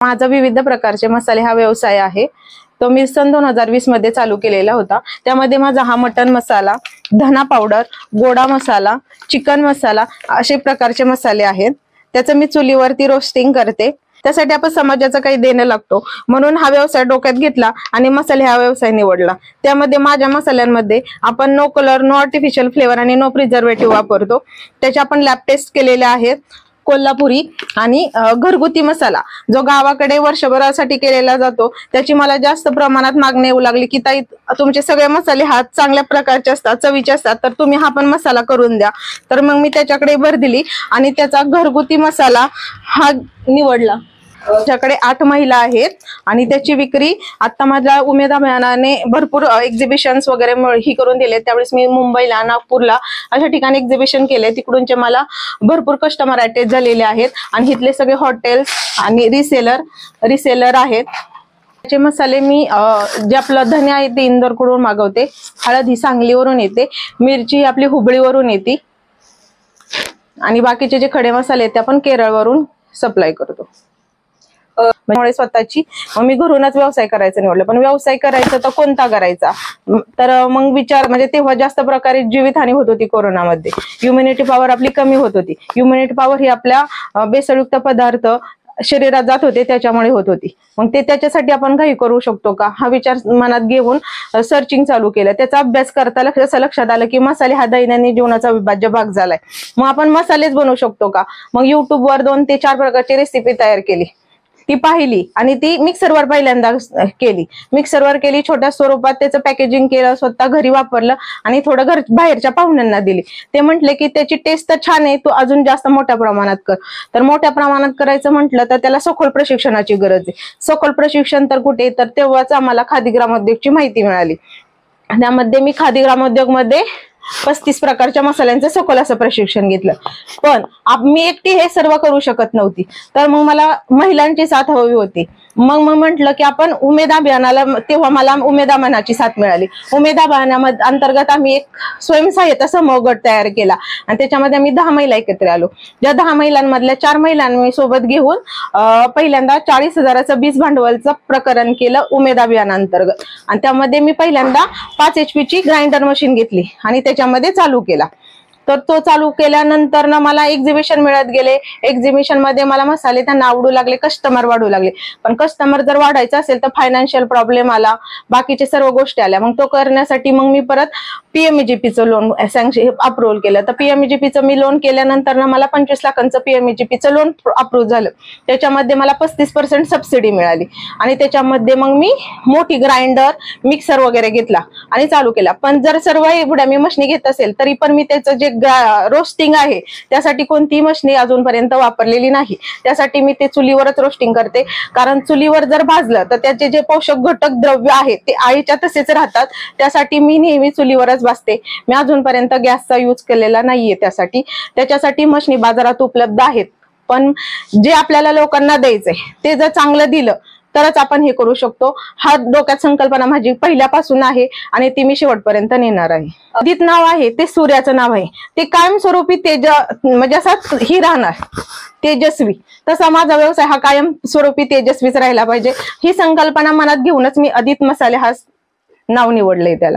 माझा विविध प्रकारचे मसाले हा व्यवसाय आहे। तो मी सन 2020 मध्ये चालू केलेला होता। त्यामध्ये माझा हा मटन मसाला, धना पावडर, गोडा मसाला, चिकन मसाला असे प्रकारचे मसाले आहेत। त्याचं मी चुलीवरती रोस्टिंग करते। त्यासाठी आपण समाजाचं काही देणं लागतो, म्हणून हा व्यवसाय डोक्यात घेतला आणि मसाले हा व्यवसाय निवडला। त्यामध्ये माझ्या मसाल्यांमध्ये आपण no colour, no artificial flavour आणि नो प्रिझर्वेटिव्ह वापरतो। त्याचे आपण लॅब टेस्ट केलेले आहेत। कोल्हापुरी आणि घरगुती मसाला जो गावाकडे वर्षभरासाठी केलेला जातो, त्याची मला जास्त प्रमाणात मागणी येऊ लागली की ताई तुमचे सगळे मसाले हा चांगल्या प्रकारचे असतात, चवीचे असतात, तर तुम्ही हा पण मसाला करून द्या। तर मग मी त्याच्याकडे भर दिली आणि त्याचा घरगुती मसाला हा निवडला। त्याच्याकडे 8 महिला आहेत आणि त्याची विक्री आता माझ्या उमेद अभियानाने भरपूर एक्झिबिशन्स वगैरे ही करून दिले। त्यावेळेस मी मुंबईला, नागपूरला अशा ठिकाणी एक्झिबिशन केले, तिकडूनचे मला भरपूर कस्टमर अटॅच झालेले आहेत आणि इथले सगळे हॉटेल्स आणि रिसेलर आहेत। त्याचे मसाले मी जे आपलं धने आहे ते इंदोरकडून मागवते, हळद ही सांगलीवरून येते, मिरची आपली हुबळीवरून येते आणि बाकीचे जे खडे मसाले आहेत ते आपण केरळवरून सप्लाय करतो। त्यामुळे स्वतःची मी घरूनच व्यवसाय करायचा निवडला। पण व्यवसाय करायचा तर कोणता करायचा, तर मग विचार म्हणजे तेव्हा जास्त प्रकारे जीवितहानी होत होती कोरोनामध्ये। इम्युनिटी पॉवर आपली कमी होत होती। इम्युनिटी पॉवर ही आपल्या बेसळयुक्त पदार्थ शरीरात जात होते त्याच्यामुळे होत होती। मग त्याच्यासाठी आपण काही करू शकतो का हा विचार मनात घेऊन सर्चिंग चालू केलं। त्याचा अभ्यास करता असं लक्षात आलं की मसाले हा दैनंदिन जीवनाचा अविभाज्य भाग झालाय। मग आपण मसालेच बनवू शकतो का। मग युट्यूबवर 2 ते 4 प्रकारची रेसिपी तयार केली, ती पाहिली आणि ती मिक्सरवर पहिल्यांदा केली। मिक्सरवर केली, छोट्या स्वरूपात त्याचं पॅकेजिंग केलं, स्वतः घरी वापरलं आणि थोडं बाहेरच्या पाहुण्यांना दिली। ते म्हटले की त्याची टेस्ट तर छान आहे, तू अजून जास्त मोठ्या प्रमाणात कर। तर मोठ्या प्रमाणात करायचं म्हटलं तर त्याला सखोल प्रशिक्षणाची गरज आहे। सखोल प्रशिक्षण तर कुठे, तर तेव्हाच आम्हाला खादी ग्रामोद्योगची माहिती मिळाली। त्यामध्ये मी खादी ग्रामोद्योग मध्ये 35 प्रकारच्या मसाल्यांचं सखोल असं प्रशिक्षण घेतलं। पण मी एकटी हे सर्व करू शकत नव्हती, तर मग मला महिलांची साथ हवी होती। मग म्हटलं की आपण उमेद अभियानाला, तेव्हा मला उमेद अभियानाची साथ मिळाली। उमेद अभियानामध्ये अंतर्गत आम्ही एक स्वयंसहाय्यता समूह गट तयार केला आणि त्याच्यामध्ये आम्ही 10 महिला एकत्र आलो। ज्या 10 महिलांमधल्या 4 महिलांनी सोबत घेऊन पहिल्यांदा 40,000चं बीज भांडवलचं प्रकरण केलं उमेद अभियानांतर्गत। आणि त्यामध्ये मी पहिल्यांदा 5 HP ची ग्राइंडर मशीन घेतली आणि त्याच्यामध्ये चालू केला। तर तो चालू केल्यानंतर ना मला एक्झिबिशन मिळत गेले। एक्झिबिशन मध्ये मला मसाले त्यांना आवडू लागले, कस्टमर वाढू लागले। पण कस्टमर जर वाढायचं असेल तर फायनान्शियल प्रॉब्लेम आला, बाकीचे सर्व गोष्टी आल्या। मग तो करण्यासाठी मग मी परत PMEGPचं लोन अप्रूव्हल केलं। तर PMEGPचं मी लोन केल्यानंतर ना मला 25 लाखांचं PMEGPचं लोन अप्रूव्ह झालं। त्याच्यामध्ये मला 35% सबसिडी मिळाली आणि त्याच्यामध्ये मग मी मोठी ग्राइंडर, मिक्सर वगैरे घेतला आणि चालू केला। पण जर सर्व एवढ्या मी मशीनी घेत असेल तरी पण मी त्याचं जे रोस्टिंग आहे त्यासाठी कोणतीही मशीनी अजूनपर्यंत वापरलेली नाही। त्यासाठी मी ते चुलीवरच रोस्टिंग करते, कारण चुलीवर जर भाजलं तर त्याचे जे पोषक घटक द्रव्य आहेत ते आईच्या तसेच राहतात। त्यासाठी मी नेहमी चुलीवरच भाजते। मी अजूनपर्यंत गॅसचा यूज केलेला नाहीये। त्याच्यासाठी मशीनी बाजारात उपलब्ध आहेत, पण जे आपल्याला लोकांना द्यायचंय ते जर चांगलं दिलं तरच आपण हे करू शकतो। हा डोक्यात संकल्पना माझी पहिल्यापासून आहे आणि ती मी शेवटपर्यंत नेणार आहे। अदित नाव आहे ते सूर्याचं नाव आहे, ते कायमस्वरूपी म्हणजे असं ही राहणार तेजस्वी। तसा माझा व्यवसाय हा कायमस्वरूपी तेजस्वीच राहिला पाहिजे, ही संकल्पना मनात घेऊनच मी अदित मसाले हा नाव निवडलंय त्याला।